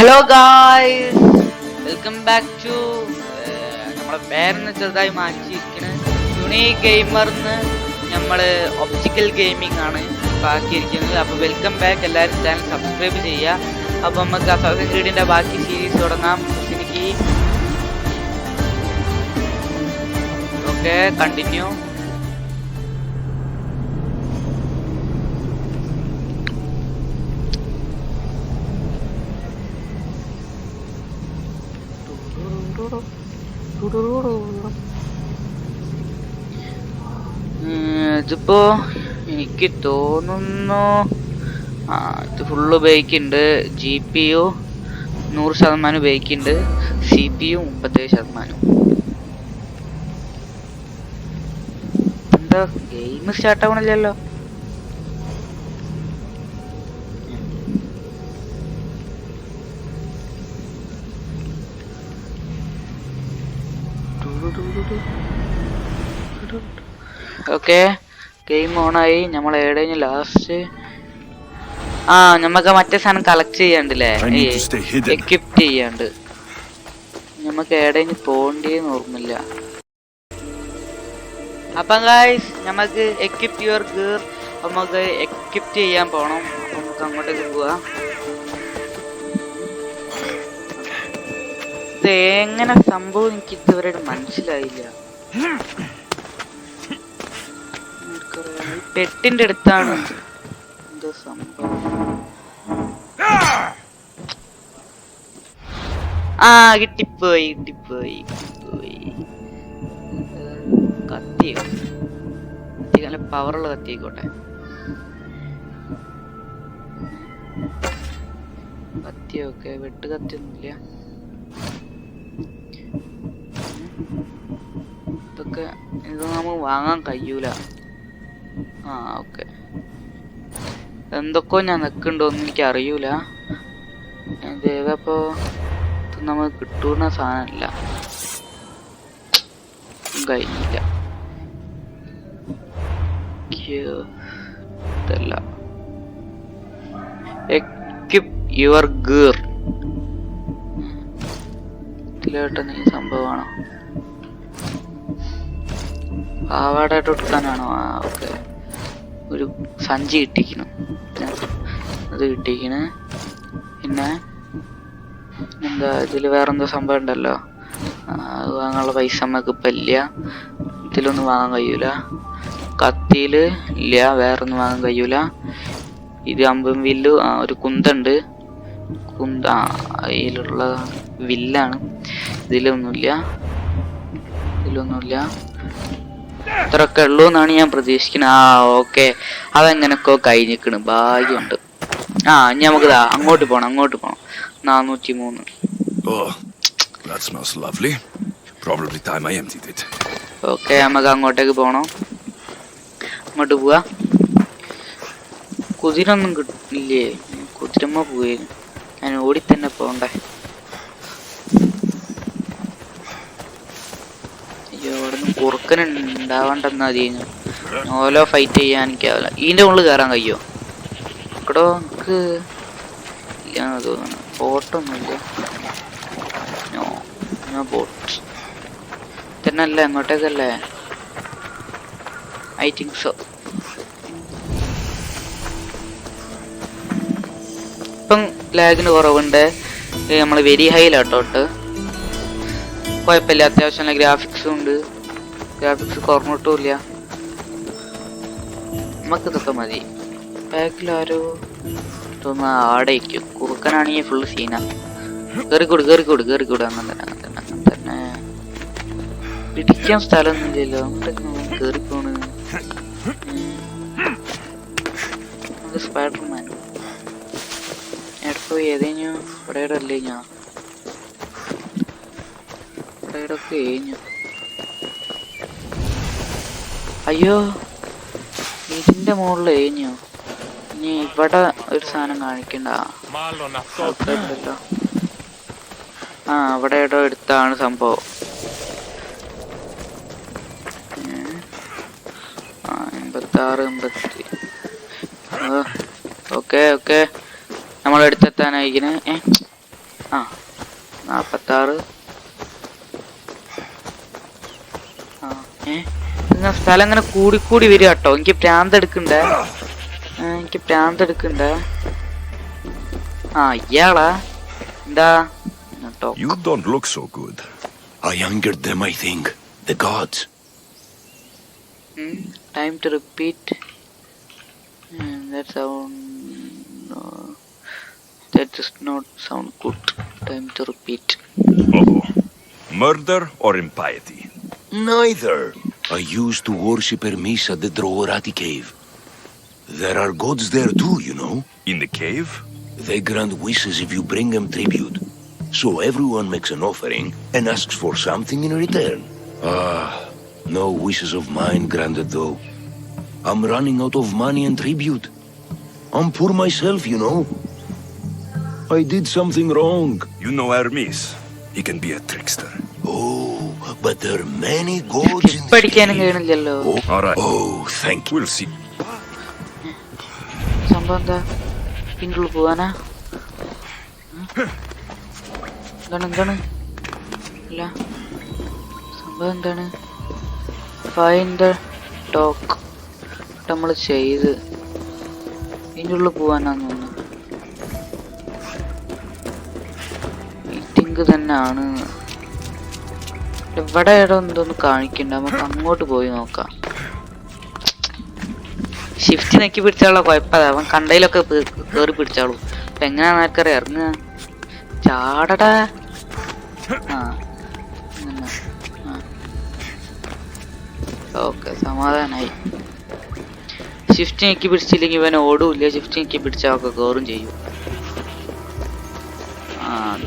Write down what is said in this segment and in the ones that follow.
Hello guys, welcome back to നമ്മളെ പേരെന്ന് ചെറുതായി മാറ്റിയിരിക്കണ യുണീക്ക് ഗെയിമർന്ന് നമ്മള് ഒപ്റ്റിക്കൽ ഗെയിമിംഗ് ആണ് ആക്കിയിരിക്കുന്നത്. അപ്പോൾ വെൽക്കം ബാക്ക്, എല്ലാവരും ചാനൽ സബ്സ്ക്രൈബ് ചെയ്യുക. അപ്പോൾ നമുക്ക് അസാസിൻസ് ക്രീഡിന്റെ ബാക്കി സീരീസ് തുടങ്ങാം. എനിക്ക് ഓക്കെ കണ്ടിന്യൂ. ഇതിപ്പോ എനിക്ക് തോന്നുന്നു ഇത് ഫുള്ള് ഉപയോഗിക്കുന്നുണ്ട്. GPU 100% ഉപയോഗിക്കുന്നുണ്ട്, CPU 37%. എന്താ ഗെയിം സ്റ്റാർട്ട് ആവണില്ലല്ലോ? ഓക്കെ, ഗെയിം ഓണായി. നമ്മൾ എവിടെയും ലാസ്റ്റ് നമുക്ക് മറ്റേ സാധനം കളക്ട് ചെയ്യാണ്ടല്ലേ, എക്വിപ്പ് ചെയ്യാണ്ട്. നമുക്ക് എവിടെയും പോകേണ്ടിയെന്ന് ഓർമ്മയില്ല. അപ്പം ഗായ്സ്, നമുക്ക് എക്വിപ്പ് യുവർ ഗിയർ, നമുക്ക് എക്വിപ്പ് ചെയ്യാൻ പോണം. അപ്പം നമുക്ക് അങ്ങോട്ടേക്ക് പോവാ. ഇത് എങ്ങനെ സംഭവം എനിക്ക് ഇതുവരെ മനസ്സിലായില്ല. പെട്ടിന്റെ അടുത്താണ് എന്തോ സംഭവം. കിട്ടിപ്പോയി. കത്തിയോ? കത്തി നല്ല പവറുള്ള കത്തിയായിക്കോട്ടെ. കത്തിയൊക്കെ വെട്ട് കത്തിയൊന്നുമില്ല. ഇതൊക്കെ ഇതൊന്നും നമുക്ക് വാങ്ങാൻ കഴിയൂല. ഓക്കെ, എന്തൊക്കെയോ ഞാൻ നിൽക്കുന്നുണ്ടോന്ന് എനിക്ക് അറിയൂല. ഏതപ്പോ ഇത് നമുക്ക് കിട്ടുന്ന സാധനമല്ല, കഴിഞ്ഞില്ല. ഇതല്ല എക്വിപ്പ് യുവർ ഗിയർ. ഇതിലോട്ട് ഈ സംഭവമാണോ? പാവാടായിട്ട് കൊടുക്കാനാണോ? ഓക്കെ, ഒരു സഞ്ചി കിട്ടിക്കണം, അത് കിട്ടിക്കണ്. പിന്നെ എന്താ ഇതിൽ വേറെന്തോ സംഭവം ഉണ്ടല്ലോ, അത് വാങ്ങാനുള്ള പൈസ നമുക്ക് ഇപ്പം ഇല്ല. ഇതിലൊന്നും വാങ്ങാൻ കഴിയൂല. കത്തിയിൽ ഇല്ല, വേറൊന്നും വാങ്ങാൻ കഴിയൂല. ഇത് അമ്പും വില്ലു, ഒരു കുന്തുണ്ട്. അതിലുള്ള വില്ലാണ്. ഇതിലൊന്നുമില്ല. ഇത്രയൊക്കെ ഉള്ളൂ എന്നാണ് ഞാൻ പ്രതീക്ഷിക്കുന്നത്. ഓക്കെ, അതെങ്ങനൊക്കെ കഴിഞ്ഞിക്കണ്, ഭാഗ്യമുണ്ട്. ഇനി നമുക്ക് അങ്ങോട്ട് പോണം. 403. ഓക്കെ, നമുക്ക് അങ്ങോട്ടേക്ക് പോണം. അങ്ങോട്ട് പോവാ. കുതിരൊന്നും കിട്ടില്ലേ? കുതിരമ്മ പോയി. ഞാൻ ഓടി തന്നെ പോണ്ടേ? ഇവിടുന്ന് കുറുക്കനുണ്ടാവണ്ടെന്നാ മതി. ഓലോ ഫൈറ്റ് ചെയ്യാൻ എനിക്കാവില്ല. ഇതിൻ്റെ ഉള്ളിൽ കയറാൻ കഴിയോ? ഇക്കടോ നമുക്ക് ഇല്ലാന്ന് തോന്നുന്നു. ബോട്ടൊന്നുമില്ല. ബോട്ട് തന്നെ അല്ലേ? അങ്ങോട്ടേക്കല്ലേ? I think so. ഇപ്പം ലാഗിന് കുറവുണ്ട്. നമ്മൾ വെരി ഹൈയിലാട്ടോട്ട്. കുഴപ്പമില്ല, അത്യാവശ്യം ഗ്രാഫിക്സും ഉണ്ട്. ഗ്രാഫിക്സ് കുറഞ്ഞിട്ടുമില്ല. നമുക്കിതൊക്കെ മതി. ബാക്കിലാരോ തോന്നുന്നു ആടേക്കും. കുറുക്കനാണെങ്കിൽ ഫുള്ള് സീനാ. കേറിക്കൂട്. അങ്ങനെ തന്നെ പിടിക്കാൻ സ്ഥലമൊന്നുമില്ലല്ലോ. അങ്ങോട്ടേക്ക് കേറിപ്പോണ്. സ്പൈഡർമാൻ എവിടെ പോയി? ഏതേഞ്ഞു? ഇവിടെ അല്ലേ? ഞാൻ ഒക്കെ കഴിഞ്ഞു. അയ്യോ, ഇതിന്റെ മുകളിൽ കഴിഞ്ഞു. ഇനി ഇവിടെ ഒരു സാധനം കാണിക്കണ്ട. അവിടെ എവിടെ എടുത്താണ് സംഭവം. 86 ഓക്കെ നമ്മളെടുത്തെത്താനായിരിക്കണേ. ആ 46. ഇങ്ങനെ സ്ഥലം ഇങ്ങനെ കൂടിക്കൂടി വരിക കേട്ടോ. എനിക്ക് പ്രാന്തെടുക്കണ്ടേ. ഇയാളാ എന്താ? You don't look so good. I angered them, I think. The gods. Time to repeat. That sound. No, that does not sound good. Time to repeat. Oh, murder or impiety? Neither. I used to worship Hermes at the Droorati cave. There are gods there too, you know. In the cave? They grant wishes if you bring them tribute. So everyone makes an offering and asks for something in return. No wishes of mine granted though. I'm running out of money and tribute. I'm poor myself, you know. I did something wrong. You know Hermes. He can be a trickster. Oh, but there are many gods in this cave. All right. Oh, thank you. We'll see. സംഭവം എന്താ? പിന്നുള്ളിൽ പോവാനാ? എന്താണ്? ഇല്ല, സംഭവം എന്താണ്? Find the talk നമ്മൾ ചെയ്ത് ഇതിൻ്റെ ഉള്ളിൽ പോവാനാന്ന് തോന്നുന്നു. മീറ്റിംഗ് തന്നെയാണ്. ഇവിടെ എന്തോന്ന് കാണിക്കണ്ട. നമുക്ക് അങ്ങോട്ട് പോയി നോക്കാം. ഷിഫ്റ്റ് നെക്കി പിടിച്ചാലുള്ള കുഴപ്പമില്ല. അവൻ കണ്ടയിലൊക്കെ കയറി പിടിച്ചാളൂ. അപ്പൊ എങ്ങനെയാന്ന് ആർക്കറിയാം. ഇറങ്ങുക, ചാടടാ. ഓക്കെ, സമാധാനായി. ഷിഫ്റ്റ് നെക്കി പിടിച്ചില്ലെങ്കിൽ ഇവൻ ഓടൂല്ല. ഷിഫ്റ്റ് നെക്കി പിടിച്ചാൽ ഒക്കെ കയറും ചെയ്യും.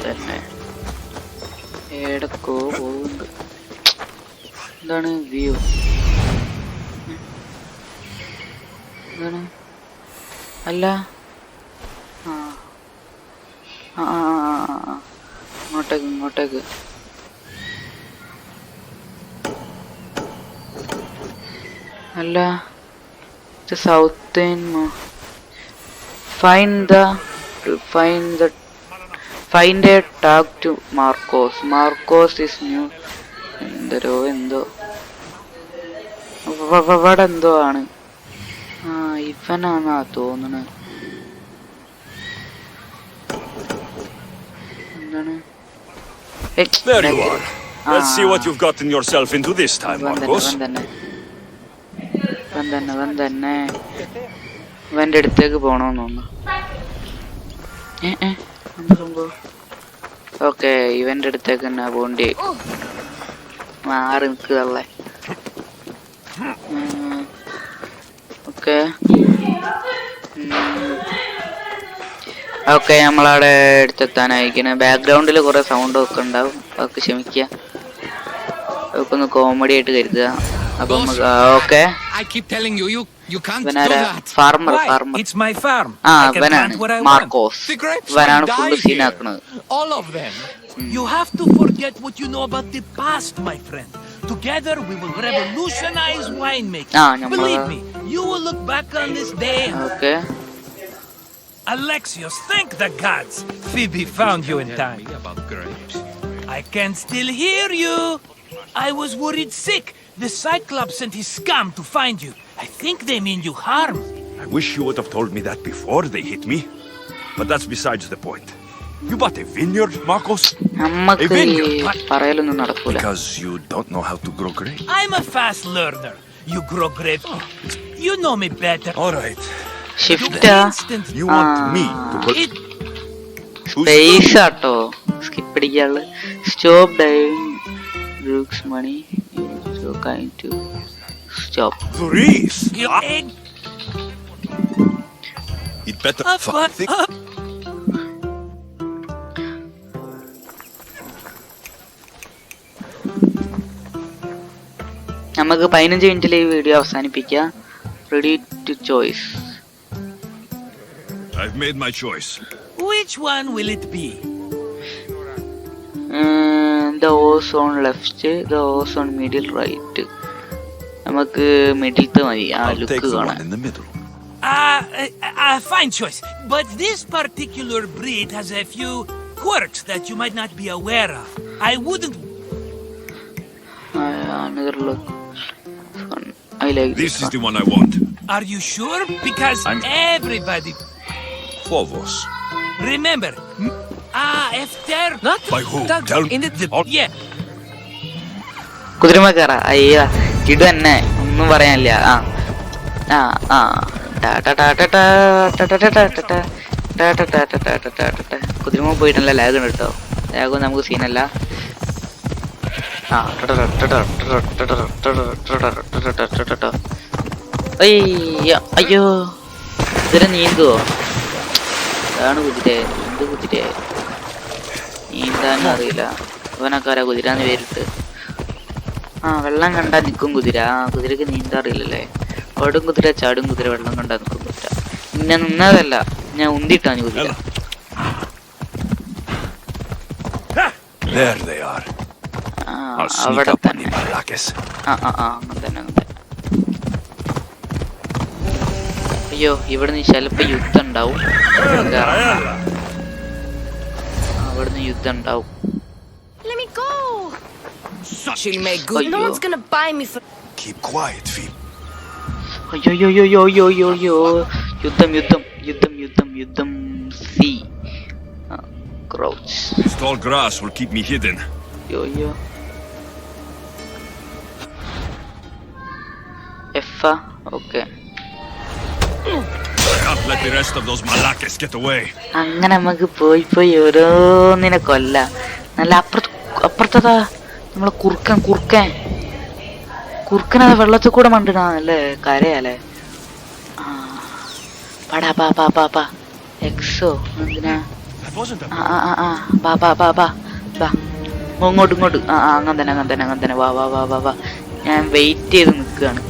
തന്നെ എടക്കോ പോകുന്നുണ്ട്. എന്താണ് വ്യൂ? എന്താണ്? അല്ല, ഇങ്ങോട്ടേക്ക്. അല്ല, southern. Find a tag to Marcos. Marcos is new. എന്തോ ഇവിടെ എന്തോ ആണ്. ഇവനാന്നാ തോന്നണ. എന്താണ്? There you are. Let's see what you've gotten yourself into this time, Marcos. തന്നെ ഇവന്റെ അടുത്തേക്ക് പോണോന്ന് തോന്നുന്നു. ഓക്കെ, ഇവന്റെ അടുത്തേക്ക് തന്നെ പോണ്ടി. മാറി നിൽക്കുകയല്ലേ. ഓക്കെ, നമ്മളവിടെ അടുത്തെത്താനായിരിക്കണേ. ബാക്ക്ഗ്രൗണ്ടിൽ കുറെ സൗണ്ട് ഒക്കെ ഉണ്ടാവും. അതൊക്കെ ക്ഷമിക്കുക. അതൊക്കെ ഒന്ന് കോമഡി ആയിട്ട് കരുതുക. അപ്പൊ ഓക്കെ, ഇവനാരാ? ഫാർമർ. ഇവനാണ് മാർക്കോസ്. ഇവനാണ് full സീനാക്കുന്നത്. You have to forget what you know about the past, my friend. Together we will revolutionize winemaking. Believe me, you will look back on this day. Okay. Alexios, thank the gods. Phoebe found you in time. I can still hear you. I was worried sick. The Cyclops sent his scum to find you. I think they mean you harm. I wish you would have told me that before they hit me. But that's besides the point. You bought a vineyard, Marcos? A vineyard? Because you don't know how to grow grapes. I'm a fast learner. You grow grapes. You know me better. All right. Shifta. You want me to put... Space auto. Skip അടിക്കാള്. Stop diving. Brooks money. So kind to stop. Grease. Egg. It better fuck. നമുക്ക് 15 മിനിറ്റിൽ ഈ video അവസാനിപ്പിക്കാം. Ready to choice. I've made my choice. Which one will it be? The horse on left, the horse on middle, right. നമുക്ക് മിഡിലത്തെ മതി. ആ look കാണാൻ. In the middle. Fine choice. But this particular breed has a few quirks that you might not be aware of. I wouldn't. Another look. Fun. I like This is one. the one I want. Are you sure? Because everybody. Phobos. Remember. Efter. Not By who? Doug, Tell in the Yeah. കുതിരമ കയറ അയ്യ ഇത് തന്നെ ഒന്നും പറയാനില്ല. കുതിരമ പോയിട്ടല്ല lag ഉണ്ട് കേട്ടോ. ലാഗൊന്നും നമുക്ക് സീനല്ല. അയ്യോ കുതിര നീന്തുവോ? അതാണ് കുതിര. കുതിര നീന്താനും അറിയില്ല. ഇവനൊക്കെ കുതിരാന്ന് പേരിട്ട്. വെള്ളം കണ്ടാ നിൽക്കും കുതിര. കുതിരക്ക് നീന്താറിയില്ലല്ലേ. ഓടും കുതിര, ചാടും കുതിര, വെള്ളം കണ്ടാ നിൽക്കും കുതിര. ഞാൻ നിന്നതല്ല, ഞാൻ ഉന്തിട്ടാണ് കുതിര. There they are. I'll sneak അവിടെ up on തന്നെ. the Maracas. അങ്ങനെ തന്നെ. അയ്യോ ഇവിടുന്ന് ചിലപ്പോ യുദ്ധം ഉണ്ടാവും. അവിടുന്ന് യുദ്ധം ഉണ്ടാവും. Let me go. She'll make good. No one's gonna buy me for. Keep quiet, Phoebe. അയ്യോ യുദ്ധം C crouch. This tall grass will keep me hidden. അയ്യോ എഫ okay. I can't let the rest of those Malacas get away. അങ്ങനെ നമുക്ക് പോയി ഓരോന്നിനെ കൊല്ലാം. നല്ല അപ്പുറത്തതാ നമ്മളെ കുറുക്കനത് വെള്ളത്തിൽ കൂടെ മണ്ടിടാ. അല്ലേ കരയല്ലേ. പാ എക്സോ എന്തിനാ? ഇങ്ങോട്ട് അങ്ങനെ തന്നെ വാ. ഞാൻ വെയിറ്റ് ചെയ്ത് നിൽക്കുകയാണ്.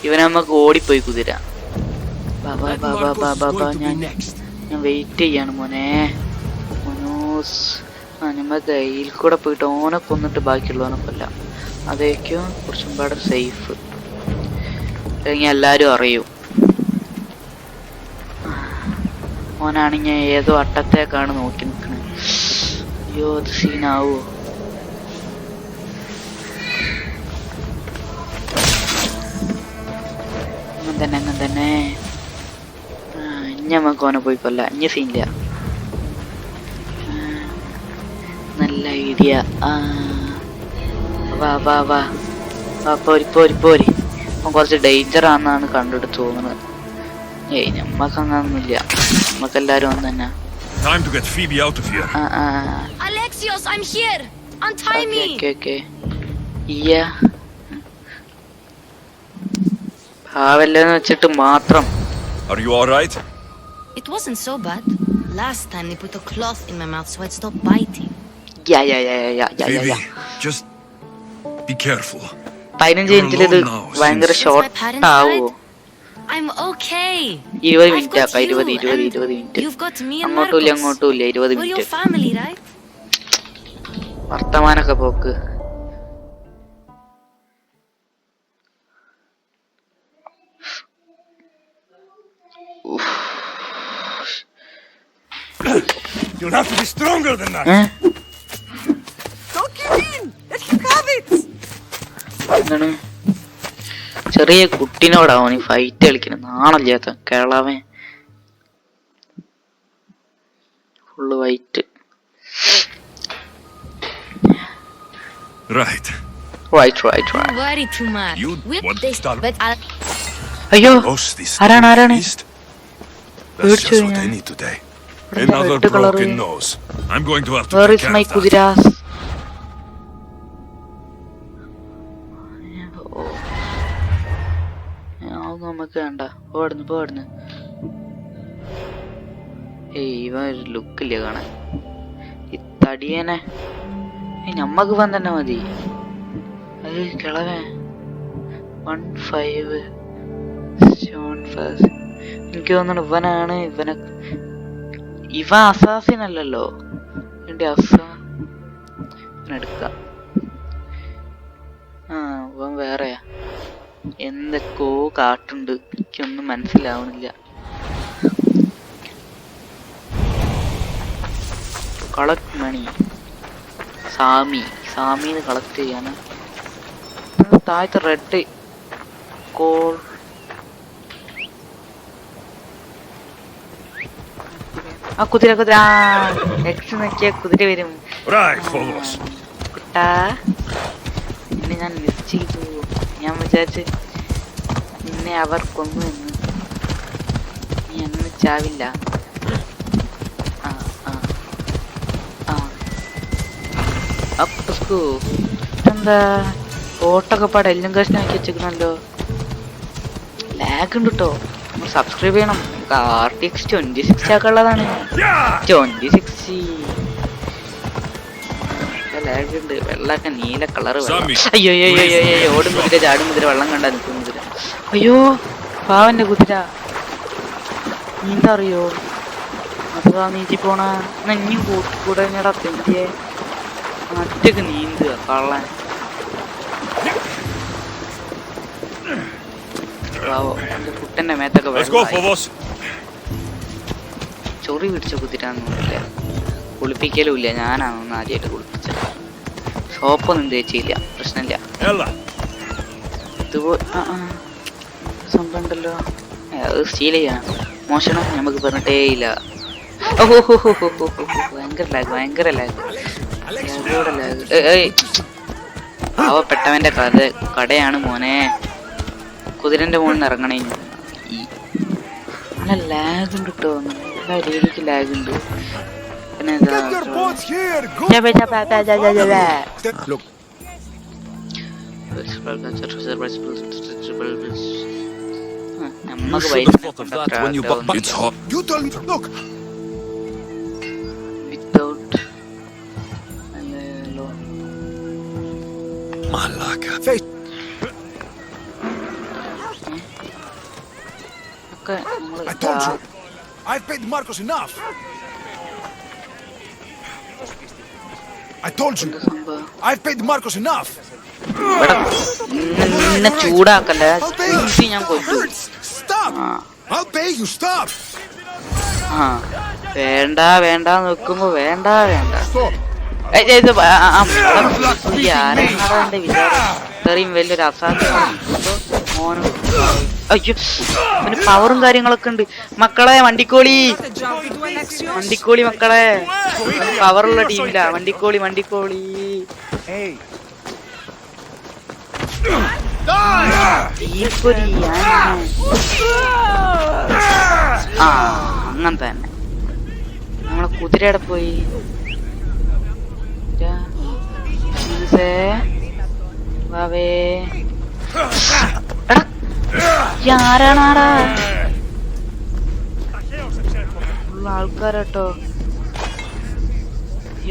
ഇവനെ നമുക്ക് ഓടിപ്പോയി കുതിര. ഞാൻ വെയിറ്റ് ചെയ്യാണ് മോനെ. മനോസ് നമ്മ കയ്യിൽ കൂടെ പോയിട്ട് ഓനെ കൊന്നിട്ട് ബാക്കിയുള്ളവനെ കൊല്ലാം. അതായിരിക്കും കുറച്ചും പാടെ സേഫ്. അല്ലെങ്കിൽ എല്ലാരും അറിയും. ഓനാണെങ്കിൽ ഏതോ അട്ടത്തേക്കാണ് നോക്കി നിൽക്കണത്. അയ്യോ അത് സീനാവോ? അങ്ങനെ തന്നെ ഇനി നമുക്ക് ഓനെ പോയി കൊല്ല. ഇനി സീനില്ല. നല്ല ഐഡിയ. വാ പോരി. അപ്പം കുറച്ച് ഡേഞ്ചർ ആണെന്നാണ് കണ്ടിട്ട് തോന്നുന്നത്. നമ്മക്ക് അങ്ങനൊന്നുമില്ല. നമ്മക്കെല്ലാരും ഒന്ന് തന്നെ. Time to get Phoebe out of here. Alexios, I'm here. Untie me. Okay. പാവല്ലെന്ന് വെച്ചിട്ട് മാത്രം. Are you all right? It wasn't so bad. Last time they put a cloth in my mouth so I'd stop biting. Phoebe, just be careful. 15 മിനിറ്റിൽ ഇത് ഭയങ്കര short ആവോ? I'm okay. 20 minute ആക്കാം. 20 minute. അങ്ങോട്ടുമില്ല 20 We're your minute. family, right? വർത്തമാനൊക്കെ പോക്ക്. You'll have to be stronger than that. Don't give in. Let him have it. എന്താണ് ചെറിയ കുട്ടിനോടാവും ഈ ഫൈറ്റ് കളിക്കുന്നത്. നാണല്ലാത്ത കേരളവൻ full white. Right. Don't worry too much. You want to start? But I'll. അയ്യോ Those this ആരാണ്? east. That's just what I need today. Another broken nose. I'm going to have to Where take is care my of that. കുതിരാസ്? നമുക്ക് വേണ്ട. പോടുന്നു. ഇവ ഒരു ലുക്കില്ല കാണാൻ. ഈ തടിയനെ ഞമ്മക്ക് വൻ തന്നെ മതി. അത് കിളവേ 15 എനിക്ക് തോന്നുന്നു ഇവനാണ്. ഇവ അസാസിനല്ലല്ലോ. എന്റെ ഇവനെടുക്കാം. ഇവൻ വേറെയാ. എന്തൊക്കെയോ കാട്ടുണ്ട്. എനിക്കൊന്നും മനസ്സിലാവണില്ല. കളക്ട് മണി. സാമിന്ന് കളക്ട് ചെയ്യാന്. താഴത്തെ റെഡ് കോൾ. ആ കുതിര എക്സ് നോക്കിയ കുതിര വരും. Right, follow us. കുട്ടാ നിന്നെ ഞാൻ മിസ് ചെയ്തു. ഞാൻ വിചാരിച്ച് നിന്നെ അവർ കൊന്നു എന്ന്. നീ അങ്ങനെ ചാവില്ല. എന്താ ഓട്ടൊക്കെ പാടെ എല്ലാം കഷ്ണം ആക്കി വെച്ചിരിക്കണല്ലോ. ലാഗ് ഉണ്ട് കേട്ടോ. നമ്മൾ സബ്സ്ക്രൈബ് ചെയ്യണം. RTX 2060 ഒക്കെ ഉള്ളതാണ്. 2060 ലാഗ് ഉണ്ട്. വെള്ളമൊക്കെ നീല കളറ്. അയ്യോ ഓടും കുതിര, ചാടും കുതിര, വെള്ളം കണ്ടാ നിൽക്കും കുതിര. അയ്യോ പാവന്റെ കുതിര. നീന്താ അറിയോ? അതാ നീന്തി പോണ. ഇനിയും കൂടെ തെന്തിയെ ഒറ്റക്ക് നീന്തുക കള്ളൻ. എന്റെ കുട്ടന്റെ മേത്തൊക്കെ ചൊറി പിടിച്ച കുതിരാന്നൊന്നുമില്ല. കുളിപ്പിക്കലും ഇല്ല. ഞാനാണൊന്ന് ആദ്യമായിട്ട് കുളിപ്പിച്ചത്. സോപ്പൊന്നും തേച്ചില്ല. പ്രശ്നമില്ല. ഇതുപോലെ സംഭവം ഉണ്ടല്ലോ. അത് സ്റ്റീൽ ചെയ്യാം. മോശണം നമുക്ക് പറഞ്ഞിട്ടേ ഇല്ല. ഭയങ്കര ലാഗ്. പാവപ്പെട്ടവന്റെ കടയാണ് മോനെ. കുതിരന്റെ മുകളിൽ നിന്ന് ഇറങ്ങണേ. നല്ല ലാഗ് ഉണ്ട് കേട്ടോ. നല്ല രീതിക്ക് ലാഗ് ഉണ്ട്. പിന്നെ I told you. I've paid Marcos enough. I told you. I've paid Marcos enough. നിന്നെ ചൂടാക്കല്ലേ. ഞാൻ കൊല്ലു. Stop. I'll pay you. Stop. വേണ്ട നോക്കുമ്പോ വേണ്ട. ഇത്രയും വലിയൊരു അസാധ്യമാണ് മോനും. അയ്യോ പിന്നെ പവറും കാര്യങ്ങളൊക്കെ ഉണ്ട് മക്കളെ. വണ്ടിക്കോളി മക്കളെ. പവറുള്ള ടീമിലാ. വണ്ടിക്കോളി തീപ്പൊരി. അങ്ങനെ തന്നെ. നമ്മളെ കുതിരയുടെ പോയി. ആരാണാടാ? ഉള്ള ആൾക്കാരട്ടോ.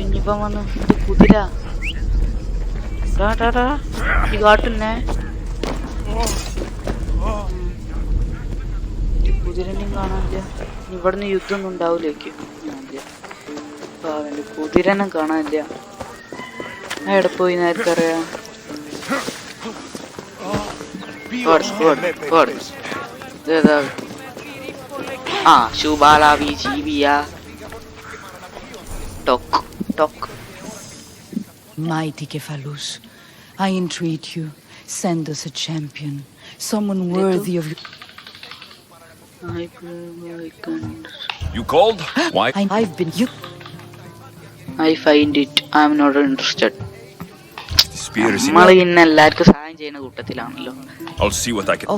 ഇനിയിപ്പം വന്ന് കുതിര ഈ കാട്ടുന്നെ. കുതിരനെയും കാണാനില്ല. ഇവിടുന്ന് യുദ്ധമൊന്നും ഉണ്ടാവില്ലേക്കും. കുതിരനും കാണാനില്ല. എവിടെ പോയി നേരത്തറിയാം. Mighty Kephalus, I entreat you, send us a champion, someone worthy of you. You called? Why? I've been you. I find it. I'm not interested. നമ്മൾ ഇന്ന് എല്ലാവർക്കും സഹായം ചെയ്യുന്ന കൂട്ടത്തിലാണല്ലോ. I'll see what I can.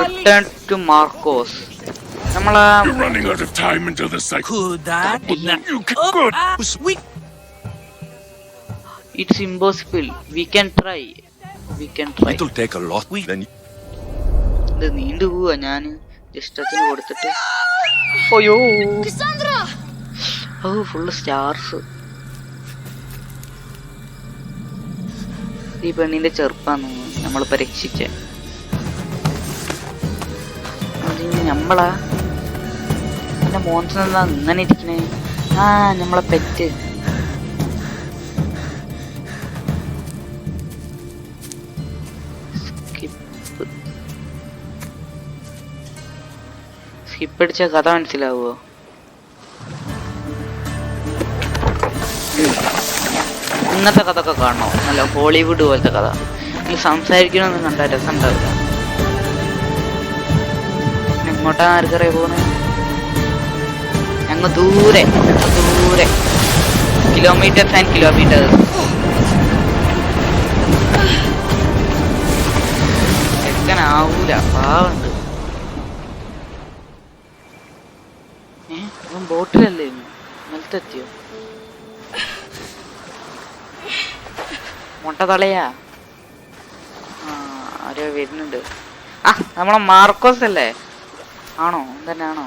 Return to Marcos. നമ്മളാ Running out of time until the cycle. It's impossible. We can try. It'll take a lot. Then ഇത് നീണ്ടു പോവാ. ഞാന് ഇഷ്ടത്തിന് കൊടുത്തിട്ട്. അയ്യോ ഫുള്ള് സ്റ്റാർസ്. ഈ പെണ്ണിന്റെ ചെറുപ്പാന്ന് നമ്മളിപ്പോ രക്ഷിച്ച. നമ്മളാ എന്റെ മോൻസിനെന്താ ഇങ്ങനെ ഇരിക്കണേ? നമ്മളെ പെറ്റ്. സ്കിപ്പ് അടിച്ച കഥ മനസ്സിലാവോ? ഇങ്ങനത്തെ കഥ ഒക്കെ കാണണോ? നല്ല ഹോളിവുഡ് പോലത്തെ കഥ. എനിക്ക് സംസാരിക്കണമെന്ന് കണ്ടാൽ രസം ഉണ്ടാവില്ല. എങ്ങോട്ടാ ആർക്കറിയ പോണേ? അങ്ങ് ദൂരെ കിലോമീറ്റേഴ്സ് ആൻഡ് കിലോമീറ്റേഴ്സ്. ചെക്കനാവൂല, പാവുണ്ട്. അവൻ ബോട്ടിലല്ലേ നിലത്തെത്തിയോ? മുട്ട തളയാ. ആരോ വരുന്നുണ്ട്. ആ, നമ്മളെ മാർക്കോസ് അല്ലേ? ആണോ? തന്നെയാണോ?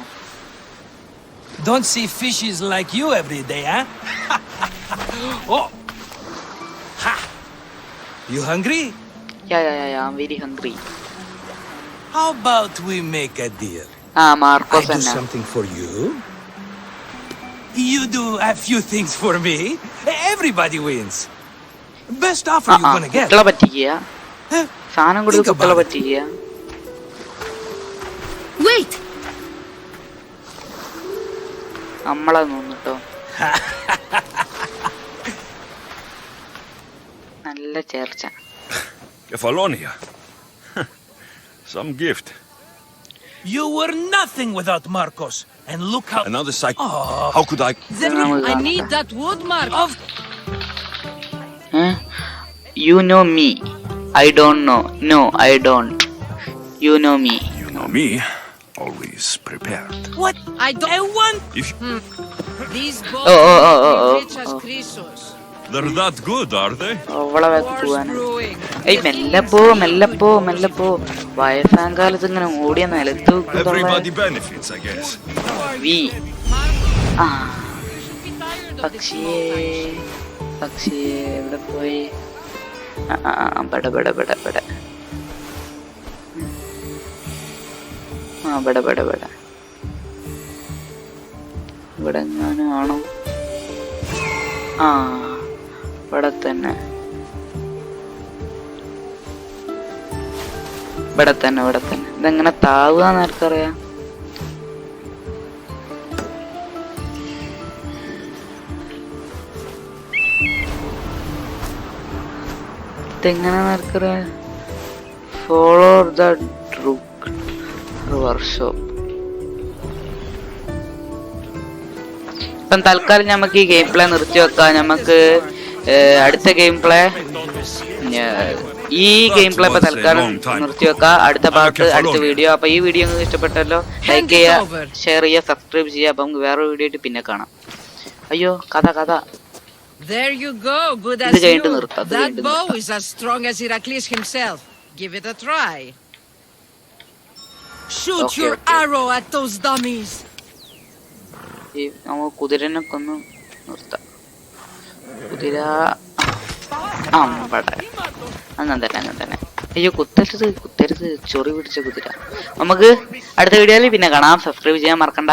Don't see fishes like you every day, huh? Oh! Ha! You hungry? Yeah, I'm very hungry. How about we make a deal? ആ, I മാർക്കോസ് do തന്നെ. something for you. You do a few things for me. Everybody wins. Best offer you're gonna get. കുട്ടികളെ പറ്റിക്കുക, Huh? സാധനം കൊടുത്ത് Think കുട്ടികളെ about it. പറ്റിക്കുക. Wait! നമ്മളെ നോന്നിട്ടോ. നല്ല ചേർച്ച. Kefalonia. Some gift. You were nothing without Marcos. And look how... Another cycle. Oh. How could I? I need that wood, Mark. Of... You know me. I don't know. No, I don't. You know me. You know me. Always prepared. What? I don't. I want... If These Oh, boats oh. rich as Chrysos. they're that good, are they? അവളെ പോവാൻ. brewing. ഏയ് മെല്ലെ പോ. വയസ്സാം കാലത്ത് ഇങ്ങനെ ഓടിയ നിലത്ത് Everybody benefits, I guess. ആ, പക്ഷിയേ എവിടെ പോയി? ബട ഇവിടെ എങ്ങാനും ആണോ? ആ, ഇവിടെ തന്നെ. ഇതെങ്ങനെ താവുകയെന്ന് ആർക്കറിയാം? ഇതെങ്ങനെയാന്ന് ആർക്കറിയാം? Follow the workshop. ഇപ്പം തൽക്കാലം നമുക്ക് ഈ ഗെയിം പ്ലേ നിർത്തി വെക്കാം. നമുക്ക് അടുത്ത ഗെയിം പ്ലേ, ഈ ഗെയിം പ്ലേ ഇപ്പൊ തൽക്കാലം നിർത്തി വെക്കാം. അടുത്ത പാർട്ട്, അടുത്ത വീഡിയോ. അപ്പൊ ഈ വീഡിയോ നിങ്ങൾക്ക് ഇഷ്ടപ്പെട്ടല്ലോ, ലൈക്ക് ചെയ്യുക, ഷെയർ ചെയ്യുക, സബ്സ്ക്രൈബ് ചെയ്യുക. അപ്പൊ നമുക്ക് വേറൊരു വീഡിയോ ആയിട്ട് പിന്നെ കാണാം. അയ്യോ, കഥ. There you go, good ഇത് as കഴിഞ്ഞിട്ട് you. നിർത്താം. That bow is as strong as Heracles himself. Give it a try. Shoot Okay, your okay. arrow at those dummies. ഈ നമുക്ക് കുതിരനൊക്കെ ഒന്ന് നിർത്താം. കുതിര അമ്പട അങ്ങനെ തന്നെ. അയ്യോ, കുത്തരുത്, ചൊറി പിടിച്ച കുതിര. നമുക്ക് അടുത്ത വീഡിയോയിൽ പിന്നെ കാണാം. സബ്സ്ക്രൈബ് ചെയ്യാൻ മറക്കണ്ട.